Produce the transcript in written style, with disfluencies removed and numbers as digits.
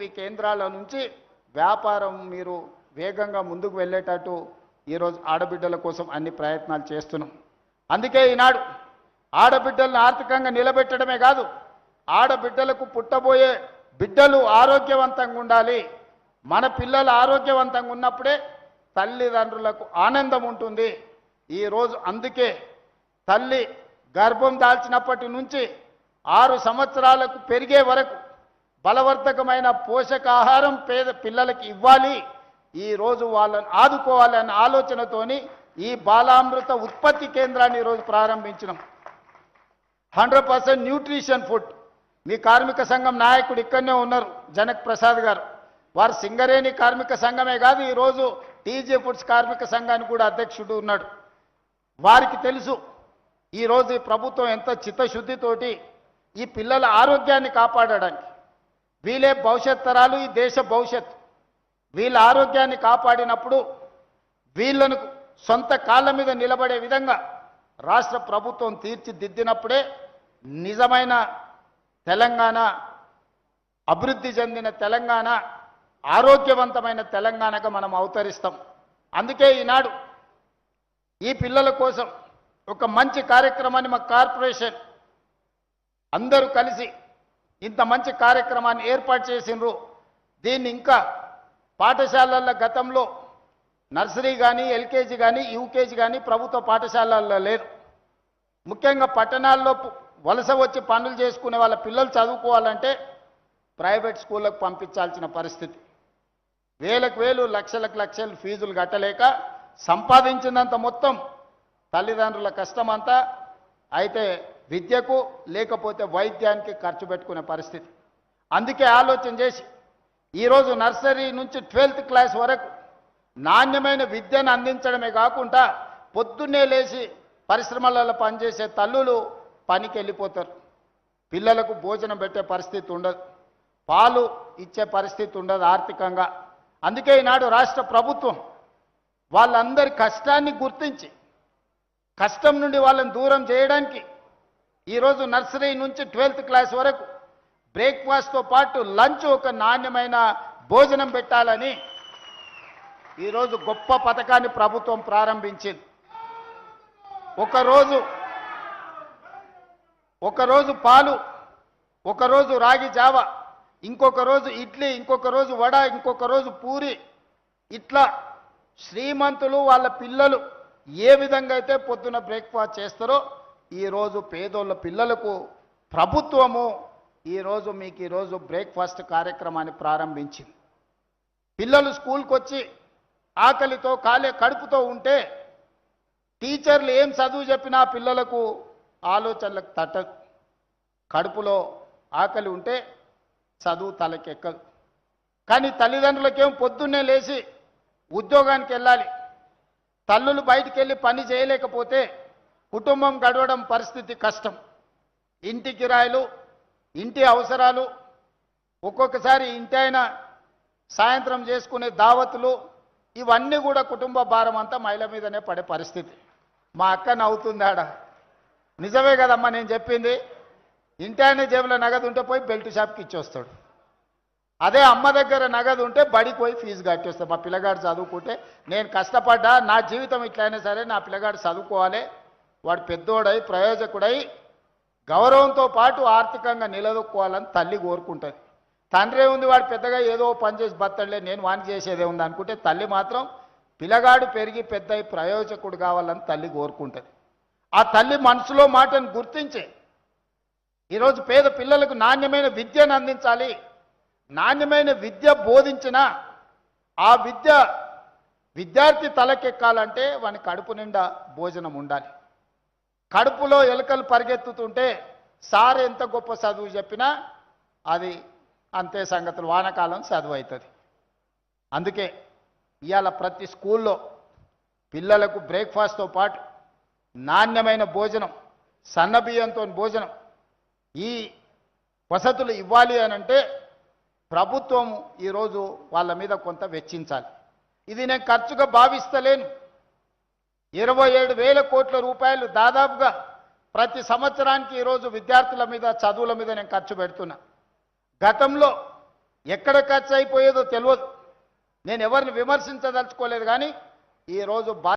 ఈ కేంద్రాల నుంచి వ్యాపారం మీరు వేగంగా ముందుకు వెళ్ళేటట్టు ఈరోజు ఆడబిడ్డల కోసం అన్ని ప్రయత్నాలు చేస్తున్నాం. అందుకే ఈనాడు ఆడబిడ్డలను ఆర్థికంగా నిలబెట్టడమే కాదు, ఆడబిడ్డలకు పుట్టబోయే బిడ్డలు ఆరోగ్యవంతంగా ఉండాలి. మన పిల్లలు ఆరోగ్యవంతంగా ఉన్నప్పుడే తల్లిదండ్రులకు ఆనందం ఉంటుంది. ఈరోజు అందుకే తల్లి గర్భం దాల్చినప్పటి నుంచి 6 సంవత్సరాలకు పెరిగే వరకు బలవర్ధకమైన పోషకాహారం పేద పిల్లలకి ఇవ్వాలి. ఈరోజు వాళ్ళని ఆదుకోవాలన్న ఆలోచనతోని ఈ బాలామృత ఉత్పత్తి కేంద్రాన్ని ఈరోజు ప్రారంభించినాం. 100% న్యూట్రిషన్ ఫుడ్. మీ కార్మిక సంఘం నాయకుడు ఇక్కడనే ఉన్నారు, జనక్ ప్రసాద్ గారు. వారు సింగరేణి కార్మిక సంఘమే కాదు, ఈరోజు టీజీ ఫుడ్స్ కార్మిక సంఘానికి కూడా అధ్యక్షుడు ఉన్నాడు. వారికి తెలుసు ఈరోజు ఈ ప్రభుత్వం ఎంత చిత్తశుద్ధితోటి ఈ పిల్లల ఆరోగ్యాన్ని కాపాడడానికి, వీళ్ళే భవిష్యత్ తరాలు, ఈ దేశ భవిష్యత్తు. వీళ్ళ ఆరోగ్యాన్ని కాపాడినప్పుడు వీళ్ళను సొంత కాళ్ళ మీద నిలబడే విధంగా రాష్ట్ర ప్రభుత్వం తీర్చిదిద్దినప్పుడే నిజమైన తెలంగాణ, అభివృద్ధి చెందిన తెలంగాణ, ఆరోగ్యవంతమైన తెలంగాణగా మనం అవతరిస్తాం. అందుకే ఈనాడు ఈ పిల్లల కోసం ఒక మంచి కార్యక్రమాన్ని మా కార్పొరేషన్ అందరూ కలిసి ఇంత మంచి కార్యక్రమాన్ని ఏర్పాటు చేసిండ్రు. దీన్ని ఇంకా పాఠశాలల్లో గతంలో నర్సరీ కానీ, ఎల్కేజీ కానీ, యూకేజీ కానీ ప్రభుత్వ పాఠశాలల్లో లేదు. ముఖ్యంగా పట్టణాల్లో వలస వచ్చి పనులు చేసుకునే వాళ్ళ పిల్లలు చదువుకోవాలంటే ప్రైవేట్ స్కూళ్ళకు పంపించాల్సిన పరిస్థితి. వేలకు వేలు, లక్షలకు లక్షలు ఫీజులు కట్టలేక సంపాదించినంత మొత్తం తల్లిదండ్రుల కష్టమంతా అయితే విద్యకు లేకపోతే వైద్యానికి ఖర్చు పెట్టుకునే పరిస్థితి. అందుకే ఆలోచన చేసి ఈరోజు నర్సరీ నుంచి 12th క్లాస్ వరకు నాణ్యమైన విద్యను అందించడమే కాకుండా పొద్దున్నే లేచి పరిశ్రమలలో పనిచేసే తల్లులు పనికి వెళ్ళిపోతారు. పిల్లలకు భోజనం పెట్టే పరిస్థితి ఉండదు, పాలు ఇచ్చే పరిస్థితి ఉండదు ఆర్థికంగా. అందుకే ఈనాడు రాష్ట్ర ప్రభుత్వం వాళ్ళందరి కష్టాన్ని గుర్తించి కష్టం నుండి వాళ్ళని దూరం చేయడానికి ఈరోజు నర్సరీ నుంచి 12th క్లాస్ వరకు బ్రేక్ఫాస్ట్తో పాటు లంచ్, ఒక నాణ్యమైన భోజనం పెట్టాలని ఈరోజు గొప్ప పథకాన్ని ప్రభుత్వం ప్రారంభించింది. ఒకరోజు పాలు, ఒకరోజు రాగి జావ, ఇంకొక రోజు ఇడ్లీ, ఇంకొక రోజు వడ, ఇంకొక రోజు పూరి. ఇట్లా శ్రీమంతులు వాళ్ళ పిల్లలు ఏ విధంగా అయితే పొద్దున బ్రేక్ఫాస్ట్ చేస్తారో ఈరోజు పేదోళ్ళ పిల్లలకు ప్రభుత్వము ఈరోజు బ్రేక్ఫాస్ట్ కార్యక్రమాన్ని ప్రారంభించింది. పిల్లలు స్కూల్కి వచ్చి ఆకలితో కడుపుతో ఉంటే టీచర్లు ఏం చదువు చెప్పినా పిల్లలకు ఆలోచనలకు తట్టదు. కడుపులో ఆకలి ఉంటే చదువు తలకెక్కదు. కానీ తల్లిదండ్రులకేం పొద్దున్నే లేచి ఉద్యోగానికి వెళ్ళాలి. తల్లులు బయటికి వెళ్ళి పని చేయలేకపోతే కుటుంబం గడవడం పరిస్థితి కష్టం. ఇంటి కిరాయిలు, ఇంటి అవసరాలు, ఒక్కొక్కసారి ఇంటి అయినా సాయంత్రం చేసుకునే దావతులు, ఇవన్నీ కూడా కుటుంబ భారం అంతా మహిళ మీదనే పడే పరిస్థితి. మా అక్క నవ్వుతుంది ఆడ. నిజమే కదమ్మా నేను చెప్పింది. ఇంటి ఆయన జేబులో నగదు ఉంటే పోయి బెల్ట్ షాప్కి ఇచ్చొస్తాడు. అదే అమ్మ దగ్గర నగదు ఉంటే బడికి పోయి ఫీజు కట్టేస్తాడు. మా పిల్లగాడు చదువుకుంటే నేను కష్టపడ్డా, నా జీవితం ఇట్లయినా సరే నా పిల్లగాడు చదువుకోవాలి, వాడు పెద్దోడై ప్రయోజకుడై గౌరవంతో పాటు ఆర్థికంగా నిలదొక్కోవాలని తల్లి కోరుకుంటుంది. తండ్రి ఉంది, వాడు పెద్దగా ఏదో పని చేసి బతడలే, నేను వాణి చేసేదే ఉంది అనుకుంటే తల్లి మాత్రం పిల్లగాడు పెరిగి పెద్దయి ప్రయోజకుడు కావాలని తల్లి కోరుకుంటుంది. ఆ తల్లి మనసులో మాటను గుర్తించి ఈరోజు పేద పిల్లలకు నాణ్యమైన విద్యను అందించాలి. నాణ్యమైన విద్య బోధించిన ఆ విద్యార్థి తలకెక్కాలంటే వాని కడుపు నిండా భోజనం ఉండాలి. కడుపులో ఎలుకలు పరిగెత్తుతుంటే సార్ ఎంత గొప్ప చదువు చెప్పినా అది అంతే సంగతులు, వానకాలం చదువు అవుతుంది. అందుకే ఇవాళ ప్రతి స్కూల్లో పిల్లలకు బ్రేక్ఫాస్ట్తో పాటు నాణ్యమైన భోజనం, సన్నబియ్యంతో భోజనం, ఈ వసతులు ఇవ్వాలి అనంటే ప్రభుత్వం ఈరోజు వాళ్ళ మీద కొంత వెచ్చించాలి. ఇది నేను ఖర్చుగా భావిస్తలేను. 27,000 కోట్ల రూపాయలు దాదాపుగా ప్రతి సంవత్సరానికి ఈరోజు విద్యార్థుల మీద, చదువుల మీద నేను ఖర్చు పెడుతున్నా. గతంలో ఎక్కడ ఖర్చు అయిపోయేదో తెలియదు. నేను ఎవరిని విమర్శించదలుచుకోలేదు, కానీ ఈరోజు